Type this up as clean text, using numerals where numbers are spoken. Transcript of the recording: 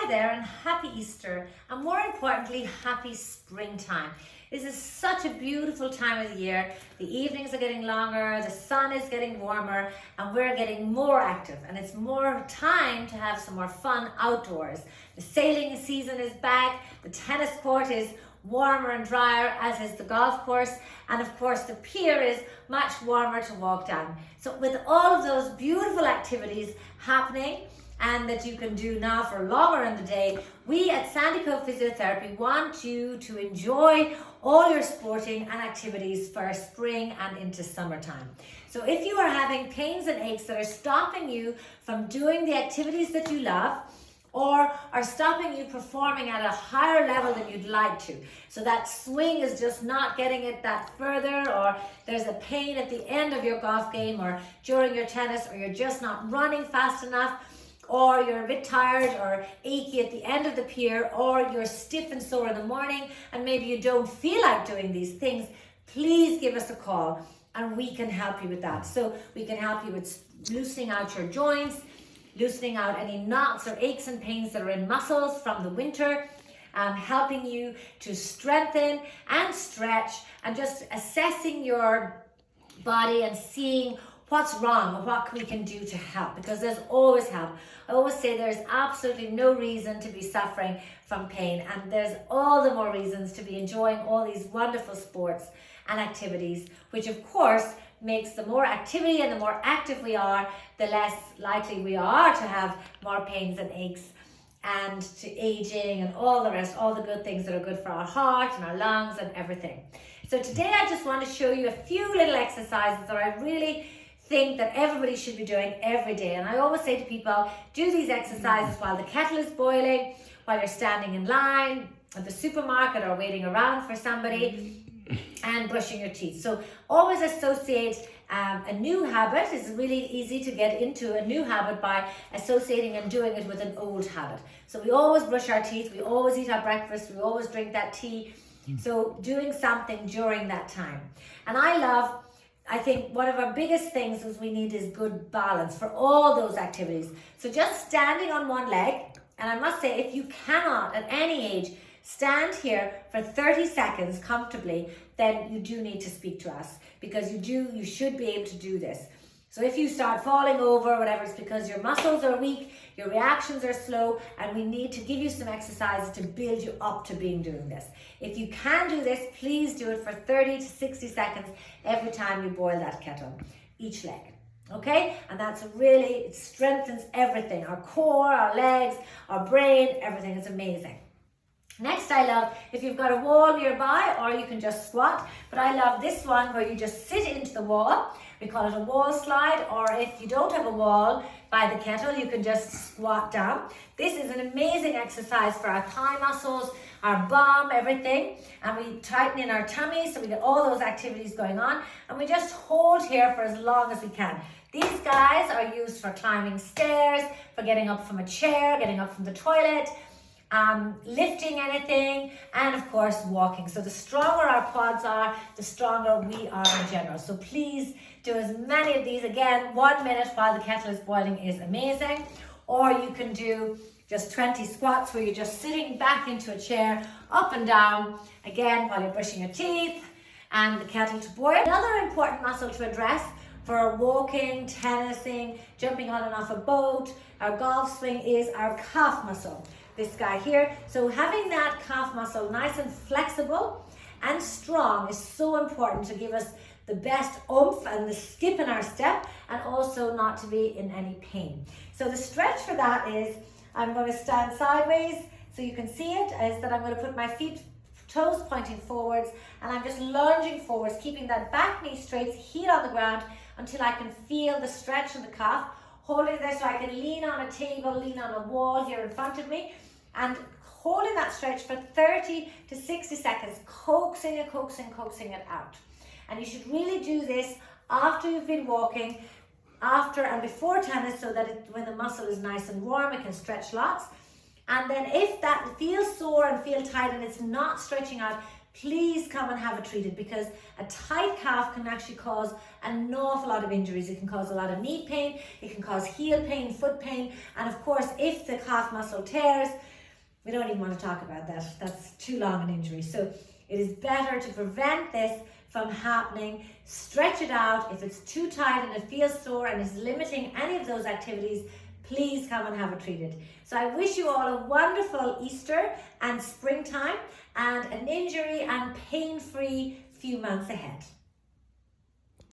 there, and happy Easter, and more importantly, happy springtime. This is such a beautiful time of the year. The evenings are getting longer, the sun is getting warmer, and we're getting more active, and it's more time to have some more fun outdoors. The sailing season is back, the tennis court is warmer and drier, as is the golf course, and of course the pier is much warmer to walk down. So with all of those beautiful activities happening, and that you can do now for longer in the day, we at Sandy Cove Physiotherapy want you to enjoy all your sporting and activities for spring and into summertime. So if you are having pains and aches that are stopping you from doing the activities that you love, or are stopping you performing at a higher level than you'd like to, so that swing is just not getting it that further, or there's a pain at the end of your golf game or during your tennis, or you're just not running fast enough, or you're a bit tired or achy at the end of the pier, or you're stiff and sore in the morning and maybe you don't feel like doing these things, please give us a call and we can help you with that. So we can help you with loosening out your joints, loosening out any knots or aches and pains that are in muscles from the winter, helping you to strengthen and stretch, and just assessing your body and seeing what's wrong and what we can do to help, because there's always help. I always say there's absolutely no reason to be suffering from pain, and there's all the more reasons to be enjoying all these wonderful sports and activities, which of course makes the more activity and the more active we are, the less likely we are to have more pains and aches and to aging and all the rest, all the good things that are good for our heart and our lungs and everything. So today I just want to show you a few little exercises that I really think that everybody should be doing every day. And I always say to people, do these exercises while the kettle is boiling, while you're standing in line at the supermarket or waiting around for somebody, and brushing your teeth. So always associate a new habit. It's really easy to get into a new habit by associating and doing it with an old habit. So we always brush our teeth, we always eat our breakfast, we always drink that tea. So doing something during that time. And I think one of our biggest things is we need is good balance for all those activities. So just standing on one leg, and I must say, if you cannot at any age stand here for 30 seconds comfortably, then you do need to speak to us, because you should be able to do this. So if you start falling over or whatever, it's because your muscles are weak, your reactions are slow, and we need to give you some exercises to build you up to doing this. If you can do this, please do it for 30 to 60 seconds every time you boil that kettle, each leg. Okay? And it strengthens everything, our core, our legs, our brain, everything. It's amazing. Next, I love, if you've got a wall nearby, or you can just squat, but I love this one where you just sit into the wall. We call it a wall slide, or if you don't have a wall by the kettle, you can just squat down. This is an amazing exercise for our thigh muscles, our bum, everything, and we tighten in our tummy, so we get all those activities going on, and we just hold here for as long as we can. These guys are used for climbing stairs, for getting up from a chair, getting up from the toilet, lifting anything, and of course walking. So the stronger our quads are, the stronger we are in general. So please do as many of these. Again, 1 minute while the kettle is boiling is amazing. Or you can do just 20 squats where you're just sitting back into a chair, up and down, again while you're brushing your teeth and the kettle to boil. Another important muscle to address for walking, tennising, jumping on and off a boat, our golf swing, is our calf muscle. This guy here. So having that calf muscle nice and flexible and strong is so important to give us the best oomph and the skip in our step, and also not to be in any pain. So the stretch for that is, I'm going to stand sideways so you can see it, is that I'm going to put my toes pointing forwards, and I'm just lunging forwards, keeping that back knee straight, heel on the ground, until I can feel the stretch in the calf, holding this so I can lean on a table, lean on a wall here in front of me, and holding that stretch for 30 to 60 seconds, coaxing it out. And you should really do this after you've been walking, after and before tennis, so that when the muscle is nice and warm, it can stretch lots. And then if that feels sore and feel tight and it's not stretching out, please come and have it treated, because a tight calf can actually cause an awful lot of injuries. It can cause a lot of knee pain, it can cause heel pain, foot pain, and of course if the calf muscle tears, We don't even want to talk about that. That's too long an injury. So it is better to prevent this from happening. Stretch it out. If it's too tight and it feels sore and is limiting any of those activities, please come and have it treated. So I wish you all a wonderful Easter and springtime and an injury and pain-free few months ahead.